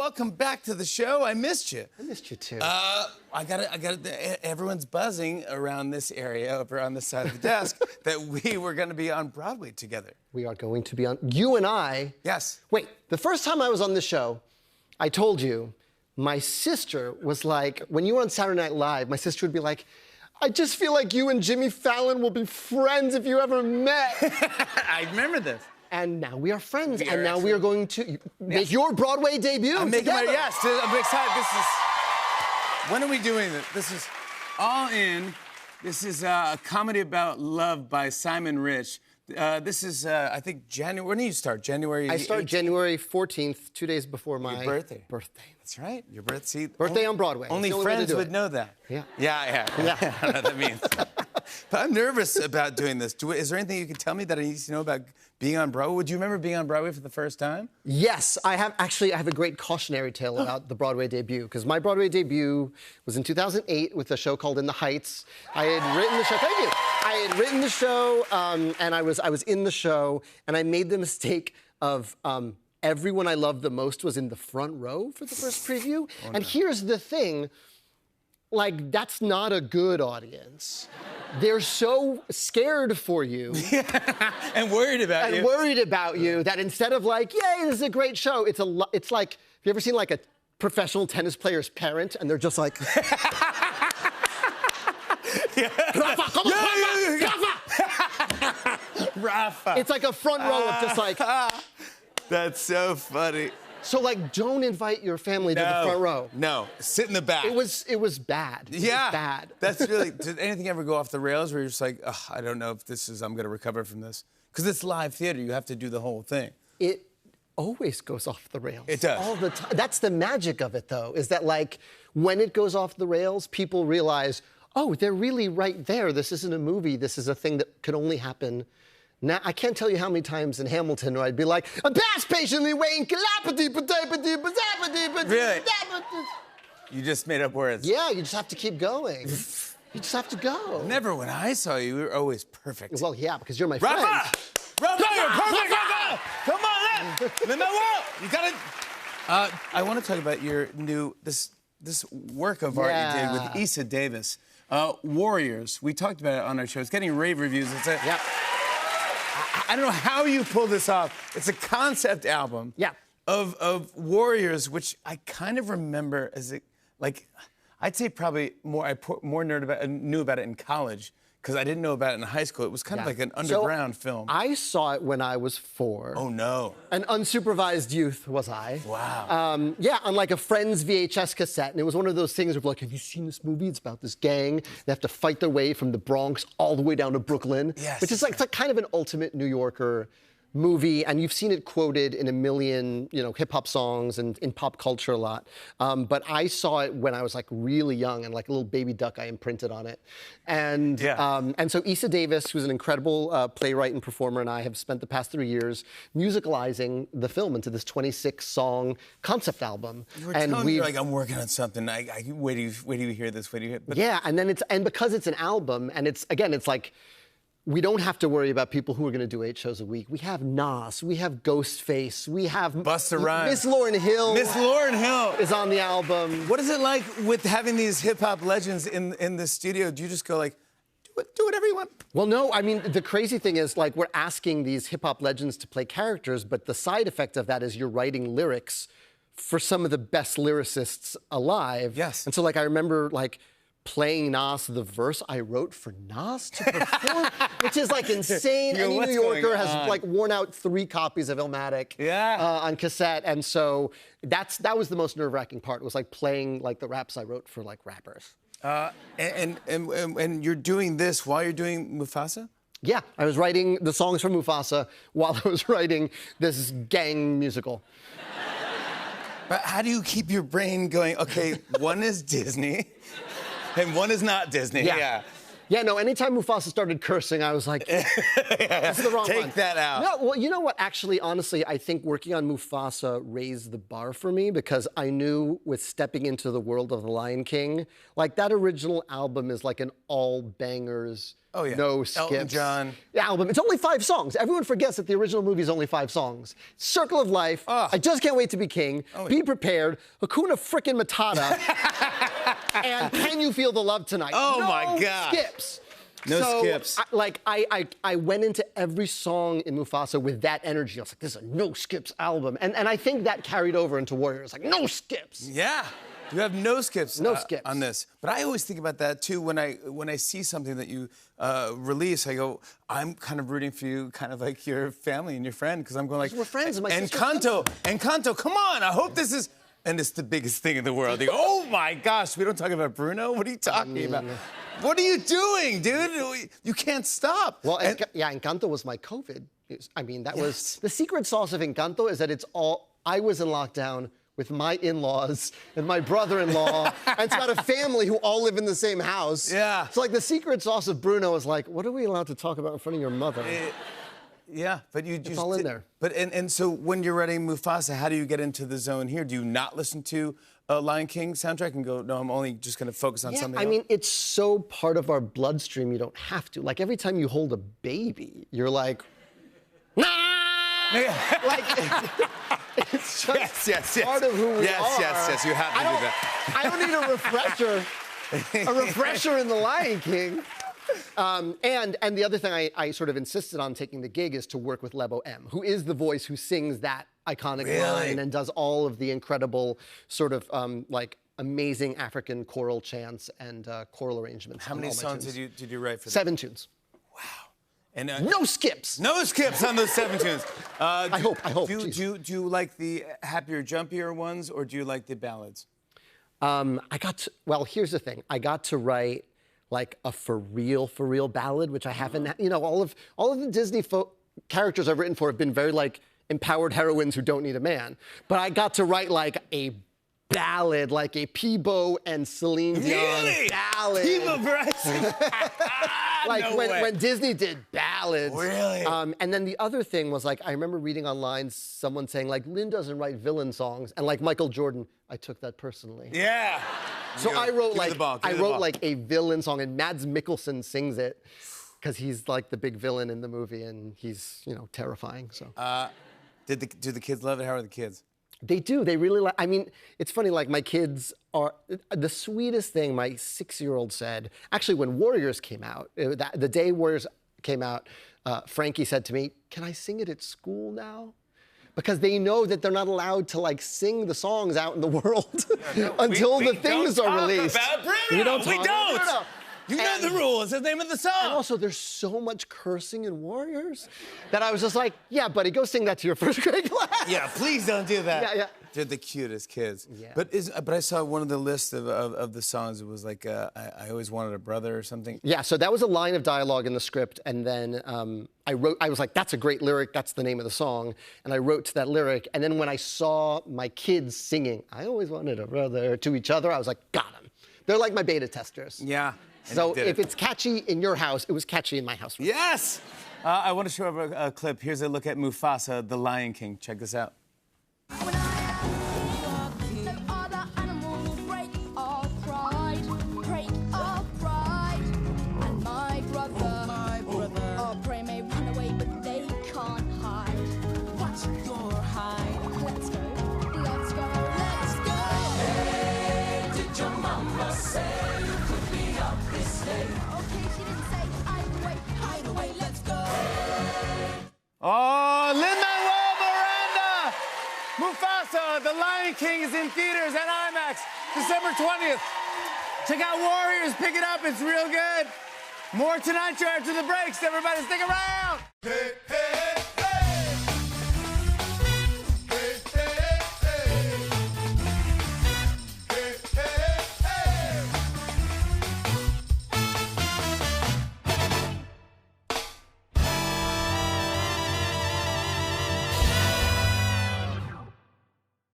welcome back to the show. I missed you. I missed you too. Everyone's buzzing around this area, over on this side of the desk, that we were going to be on Broadway together. We are going to be on, you and I. Yes. Wait, the first time I was on the show, I told you, my sister was like, when you were on Saturday Night Live, my sister would be like, I just feel like you and Jimmy Fallon will be friends if you ever met. I remember this. And now we are friends, and now we are going to make your Broadway debut. I'm making together. I'm excited. When are we doing this? This is All In. This is a comedy about love by Simon Rich. This is, I think, January. When do you start? January 18th? I start January 14th, 2 days before my birthday. That's right. Your birthday. Birthday on Broadway. Only friends would know that. Yeah. Yeah. I don't know what that means. But I'm nervous about doing this. Is there anything you can tell me that I need to know about being on Broadway? Would you remember being on Broadway for the first time? Yes, I have. Actually, I have a great cautionary tale about the Broadway debut, because my Broadway debut was in 2008 with a show called In the Heights. I had written the show. Thank you. I had written the show, and I was in the show, and I made the mistake of everyone I loved the most was in the front row for the first preview. Oh, and here's the thing. Like, that's not a good audience. They're so scared for you. And worried about you. And worried about you that instead of like, yay, this is a great show, it's like, have you ever seen like a professional tennis player's parent and they're just like, Rafa, come on, Rafa! Rafa. It's like a front row of just like. That's so funny. So, like, don't invite your family to the front row. No, sit in the back. It was bad. Yeah. It was bad. That's really, did anything ever go off the rails where you're just like, I don't know if I'm going to recover from this? Because it's live theater. You have to do the whole thing. It always goes off the rails. It does. All the time. That's the magic of it, though, is that, like, when it goes off the rails, people realize, oh, they're really right there. This isn't a movie. This is a thing that could only happen. Now, I can't tell you how many times in Hamilton where I'd be like, a pass patiently waiting, Really? You just made up words. Yeah, you just have to keep going. You just have to go. Never when I saw you, you were always perfect. Well, yeah, because you're my friend. Rafa, you're perfect, Rafa! Come on, let me walk! You gotta... I want to talk about your new, this work of art you did with Issa Davis. Warriors, we talked about it on our show. It's getting rave reviews. It's a... Yep. I don't know how you pull this off. It's a concept album of Warriors, which I kind of remember as I'd say probably knew about it in college, because I didn't know about it in high school. It was kind of like an underground film. I saw it when I was 4. Oh, no. An unsupervised youth was I. Wow. Yeah, on like a friend's VHS cassette. And it was one of those things of like, have you seen this movie? It's about this gang. They have to fight their way from the Bronx all the way down to Brooklyn. Yes. Which is like, it's like kind of an ultimate New Yorker movie, and you've seen it quoted in a million, hip-hop songs and in pop culture a lot. But I saw it when I was like really young, and like a little baby duck I imprinted on it. And so Issa Davis, who's an incredible playwright and performer, and I have spent the past 3 years musicalizing the film into this 26-song concept album. You were telling me, like, I'm working on something. Wait till you hear this. Yeah, and then because it's an album, and it's like, we don't have to worry about people who are going to do 8 shows a week. We have Nas, we have Ghostface, we have Busta Rhymes. Miss Lauryn Hill. Miss Lauryn Hill is on the album. What is it like with having these hip hop legends in the studio? Do you just go like, do whatever you want? Well, no. I mean, the crazy thing is, like, we're asking these hip hop legends to play characters, but the side effect of that is you're writing lyrics for some of the best lyricists alive. Yes. And so, like, I remember like playing Nas the verse I wrote for Nas to perform, which is like insane. Any New Yorker has like worn out 3 copies of Illmatic on cassette, and so that was the most nerve-wracking part. It was like playing like the raps I wrote for like rappers. And you're doing this while you're doing Mufasa? Yeah, I was writing the songs for Mufasa while I was writing this gang musical. But how do you keep your brain going? Okay, one is Disney. And one is not Disney. Yeah. Yeah, no, anytime Mufasa started cursing, I was like, this is the wrong one. Take that out. No, well, you know what? Actually, honestly, I think working on Mufasa raised the bar for me because I knew with stepping into the world of The Lion King, like that original album is like an all bangers, no skips. Elton John. Album. It's only 5 songs. Everyone forgets that the original movie is only 5 songs. Circle of Life, I Just Can't Wait to Be King, Be Prepared, Hakuna Frickin' Matata, and Can You Feel the Love Tonight? Oh my God. Skips. No skips. I went into every song in Mufasa with that energy. I was like, this is a no skips album. And I think that carried over into Warriors. Like, no skips. Yeah. You have no skips, skips on this. But I always think about that too when I see something that you release. I go, I'm kind of rooting for you, kind of like your family and your friend, because I'm going like, we're friends. And Encanto, come on! I hope this is. And it's the biggest thing in the world. They go, oh my gosh, we don't talk about Bruno? What are you talking about? What are you doing, dude? You can't stop. Well, Encanto was my COVID. I mean, that was the secret sauce of Encanto is that I was in lockdown with my in-laws and my brother-in-law, and it's about a family who all live in the same house. Yeah. So like the secret sauce of Bruno is like, what are we allowed to talk about in front of your mother? Yeah, but it's all in there. But and so when you're writing Mufasa, how do you get into the zone here? Do you not listen to Lion King soundtrack and go, no, I'm only just going to focus on something else? I mean, it's so part of our bloodstream, you don't have to. Like every time you hold a baby, you're like, nah! Like, it's just part of who we are. Yes, you have to do that. I don't need a refresher in The Lion King. And the other thing I sort of insisted on taking the gig is to work with Lebo M, who is the voice who sings that iconic line and does all of the incredible sort of like amazing African choral chants and choral arrangements. How many songs did you write for that? 7 tunes. Wow. And no skips. No skips on those 7 tunes. I hope. Do you like the happier, jumpier ones, or do you like the ballads? Well, here's the thing. I got to write like a for real ballad, which I haven't. You know, all of the Disney characters I've written for have been very like empowered heroines who don't need a man. But I got to write like a ballad, like a Peebo and Celine Dion ballad. Peebo Bryson. Like when Disney did ballads. Really? And then the other thing was like, I remember reading online someone saying like, Lin doesn't write villain songs. And like Michael Jordan, I took that personally. Yeah. So I wrote like a villain song and Mads Mikkelsen sings it because he's like the big villain in the movie and he's, you know, terrifying, so. Do the kids love it? How are the kids? They do. They really like. I mean, it's funny. Like my kids are the sweetest thing. My 6-year-old said, actually, when Warriors came out, the day Warriors came out, Frankie said to me, "Can I sing it at school now?" Because they know that they're not allowed to like sing the songs out in the world until the things are released. We don't. You know the rules. It's the name of the song. And also, there's so much cursing in Warriors that I was just like, yeah, buddy, go sing that to your first grade class. Yeah, please don't do that. Yeah. They're the cutest kids. Yeah. But I saw one of the lists of the songs. It was like, I always wanted a brother or something. Yeah, so that was a line of dialogue in the script. And then I was like, that's a great lyric. That's the name of the song. And I wrote to that lyric. And then when I saw my kids singing, I always wanted a brother, to each other, I was like, got them. They're like my beta testers. Yeah. So if it's catchy in your house, it was catchy in my house. Yes! I want to show a clip. Here's a look at Mufasa, the Lion King. Check this out. Oh, Lin-Manuel Miranda! Mufasa, The Lion King is in theaters and IMAX December 20th. Check out Warriors, pick it up, it's real good. More Tonight Show after the breaks. Everybody stick around.